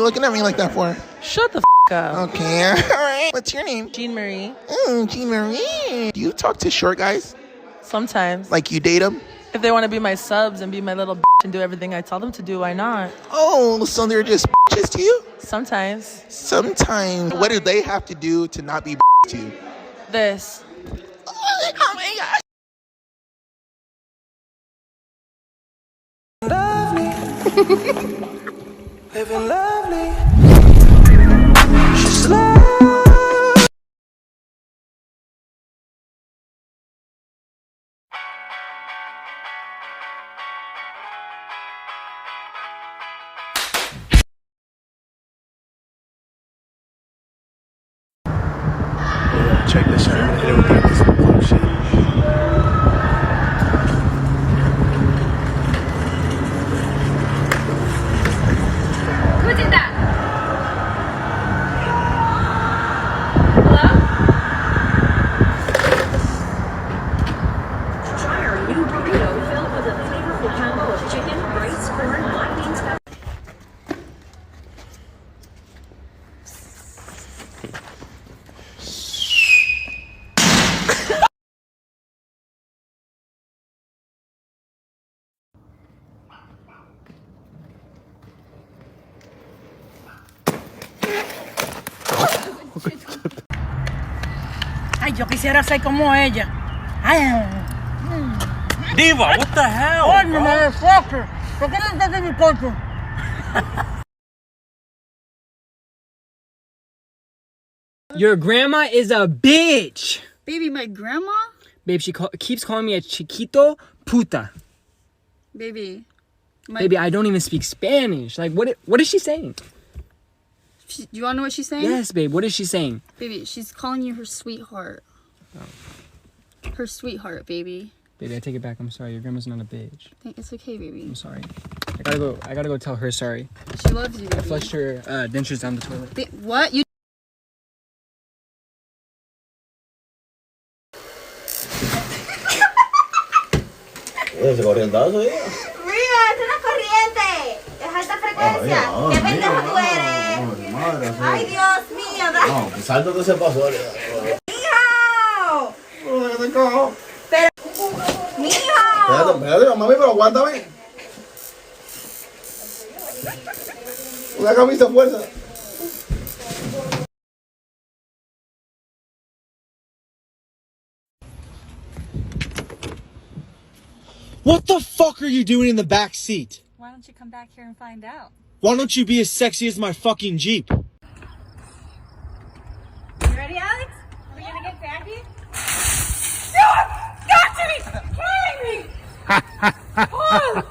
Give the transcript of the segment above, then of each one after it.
you looking at me like that for? Shut the f up. Okay, all right. What's your name? Jean Marie. Oh, Jean Marie. Do you talk to short guys? Sometimes. Like you date them? If they want to be my subs and be my little and do everything I tell them to do, why not? Oh, so they're just bitches to you? Sometimes. Sometimes. What do they have to do to not be to you? This. Oh my gosh. Living lovely. Check this out. I'm gonna hit it with this close shit. Who did that? Hello? Try our new burrito filled with a flavorful combo of chicken, rice, corn, black beans, Ay, yo quisiera ser como ella. Ay, Diva, what the hell? oh, motherfucker. ¿Por qué no estás en mi cuarto? Your grandma is a bitch. Baby, my grandma? Babe, she keeps calling me a chiquito puta. Baby. Baby, I don't even speak Spanish. Like, what is she saying? You wanna know what she's saying? Yes, babe, what is she saying? Baby, she's calling you her sweetheart. Oh. Her sweetheart, baby. Baby, I take it back. I'm sorry. Your grandma's not a bitch. It's okay, baby. I'm sorry. I gotta go tell her sorry. She loves you, baby. I flushed her dentures down the toilet. What? You ese corrientazo, ¿eh? Mira, es una corriente. Es alta frecuencia. ¿Qué pendejo tú eres? Ay, Dios mío. No, pues salto que se pasó. ¡Mijo! Pero... ¡Mijo! Espérate, mami, pero aguántame. Una camisa fuerza. What the fuck are you doing in the back seat? Why don't you come back here and find out? Why don't you be as sexy as my fucking Jeep? You ready, Alex? Are we gonna get cracky? Got to be kidding me! Oh.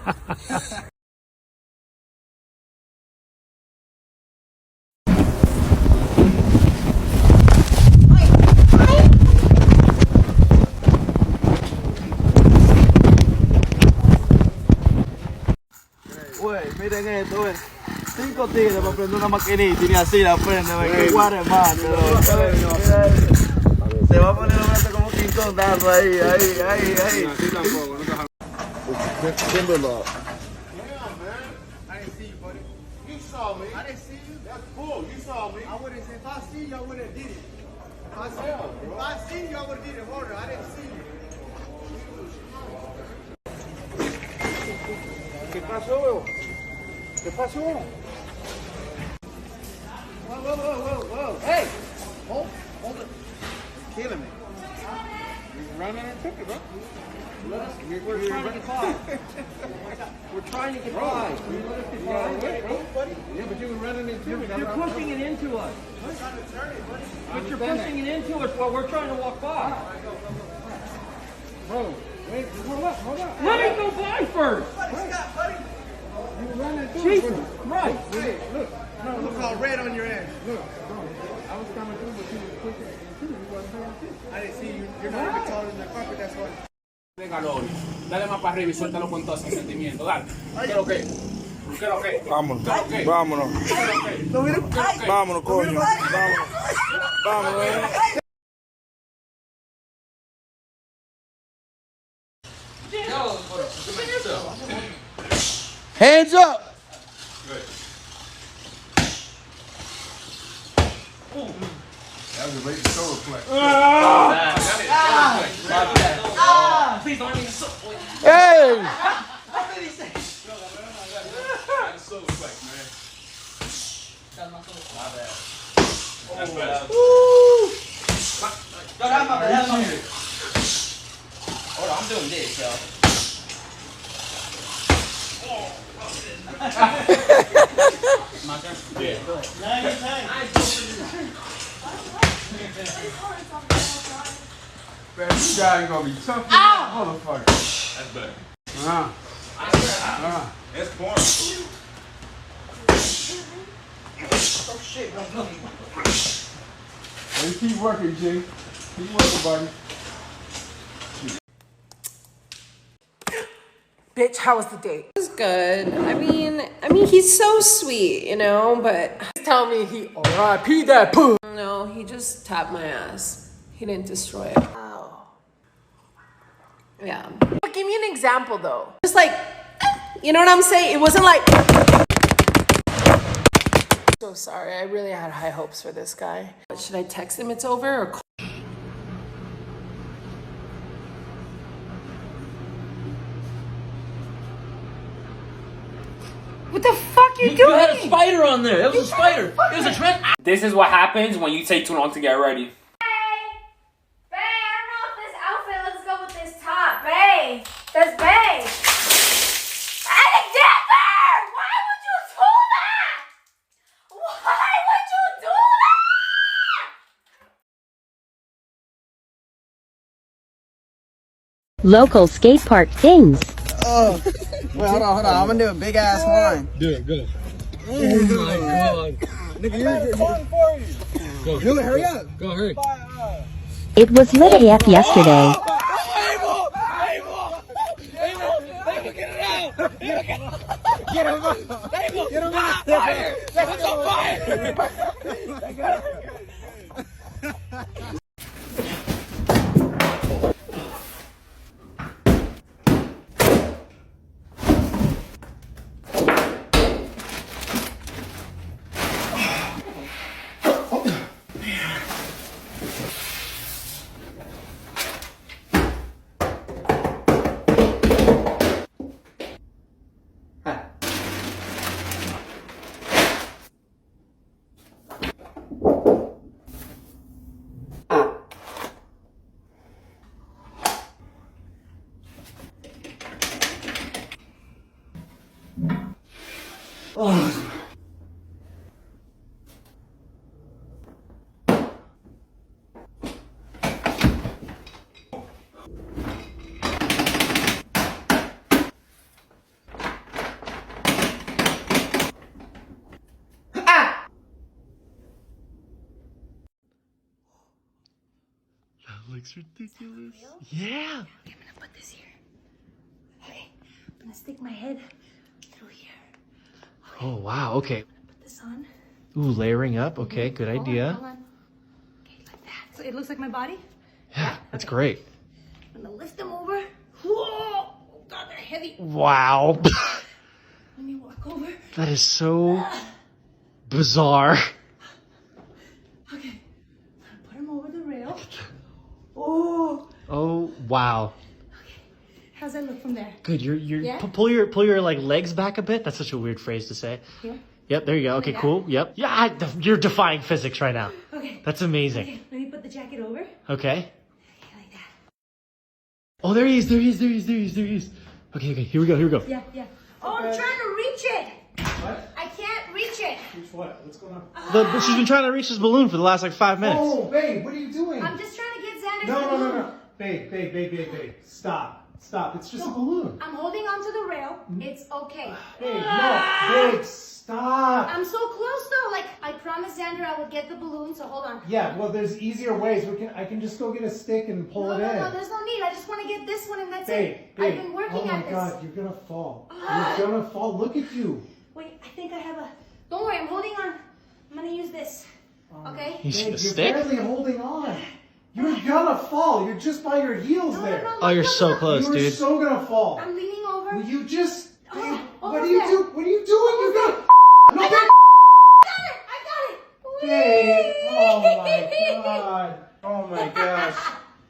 Güey, miren esto, güey. 5 tigres para prender una maquinita y ni así la prende, güey. Qué guaremate, güey. Se va a poner el brazo como King Kong dando ahí. Así tampoco, no te jodas. Timberlock. Yeah, man. I didn't see you, buddy. You saw me. I didn't see you. That's bull. You saw me. I wouldn't say, if I see you, I would have did it. If I see you, I would have did it harder. I didn't see you. ¿Qué pasó? ¿Qué pasó? Whoa. Hey! Hold it. Killing me. You're running and tripping, bro. We're trying to get by. We're trying to get by. Yeah, but you were running into me. You're pushing it into us. But you're pushing it into us while we're trying to walk by. Bro, wait, hold up. Let me go by first. Buddy. You were running through. Jesus Christ. Hey, look all red on your ass. Look, bro. I was coming through, but you were pushing it into me. You wasn't paying attention. I didn't see you. You're not even taller than the carpet, that's why. Venga, Lori, dale más para arriba y suéltalo con todo ese sentimiento, dale. ¿Qué lo que? Vámonos. Vámonos, coño. Vámonos. Hands up! That was a late solar flex. Please don't need so. Hey! That's solar flex, man. My bad. That's better. Hold on, I'm doing this, yo. My turn? Yeah. Go ahead. Man, this guy gonna be tough as that motherfucker. That's better. That's porn. Oh shit, no. Hey, keep working, G. Keep working, buddy. Bitch, how was the date? It was good. I mean, he's so sweet, you know, but Tell me he R.I.P. that poo. no, he just tapped my ass. He didn't destroy it. Wow. Yeah. But give me an example though. Just like, you know what I'm saying? It wasn't like. So sorry. I really had high hopes for this guy. But should I text him it's over or call? What the fuck you doing? You had a spider on there. It was a spider. It was a trend. This is what happens when you take too long to get ready. Bae, I don't know if this outfit looks good with this top. Bae, that's Bae. Alexander! Why would you do that? Why would you do that? Local skate park things. Oh. Wait, hold on. I'm gonna do a big ass horn. Do it, go. Oh my god. Nigga, you're for you. Go. Do it, hurry up. Go, hurry. It was lit AF yesterday. Get him out. Get him out. Fire. That's on fire. Looks ridiculous. Yeah. Okay, I'm gonna put this here. Okay, I'm gonna stick my head through here. Okay. Oh, wow. Okay. Put this on. Ooh, layering up. Okay, good idea. Hold on. Okay, like that. So it looks like my body? Yeah, that's great. I'm gonna lift them over. Whoa! Oh God, they're heavy. Wow. Let me walk over. That is so bizarre. Okay, I'm gonna put them over the rail. Oh. Oh, wow. How's that look from there? Good. You're Yeah? pull your like legs back a bit. That's such a weird phrase to say. Here? Yep, there you go. Okay, Like cool. Yep. Yeah, you're defying physics right now. Okay. That's amazing. Okay, let me put the jacket over. Okay. Okay, like that. Oh, there he is. There he is. Okay, here we go. Yeah. Oh, I'm trying to reach it. What? I can't reach it. Reach what? What's going on? She's been trying to reach this balloon for the last like 5 minutes. Oh, babe, what are you doing? I'm just trying to get Xander. No. Babe. Stop. It's just a balloon. I'm holding onto the rail. It's okay. Babe, stop. I'm so close though. Like I promised Xander I would get the balloon. So hold on. Yeah, well, there's easier ways. I can just go get a stick and pull it in. No, there's no need. I just want to get this one and that's Babe, it. I've been working at this. Oh my God, you're gonna fall. You're gonna fall. Look at you. Wait, I think I have a. Don't worry, I'm holding on. I'm gonna use this. Okay. You see Babe, the stick? You're barely holding on. You're gonna fall. You're just by your heels there. Oh, you're so close, You're dude. so gonna fall. I'm leaning over. You just. Babe, what are over you there. doing? What are you doing? You're gonna. I got it. Babe, oh Oh my god. Oh my gosh.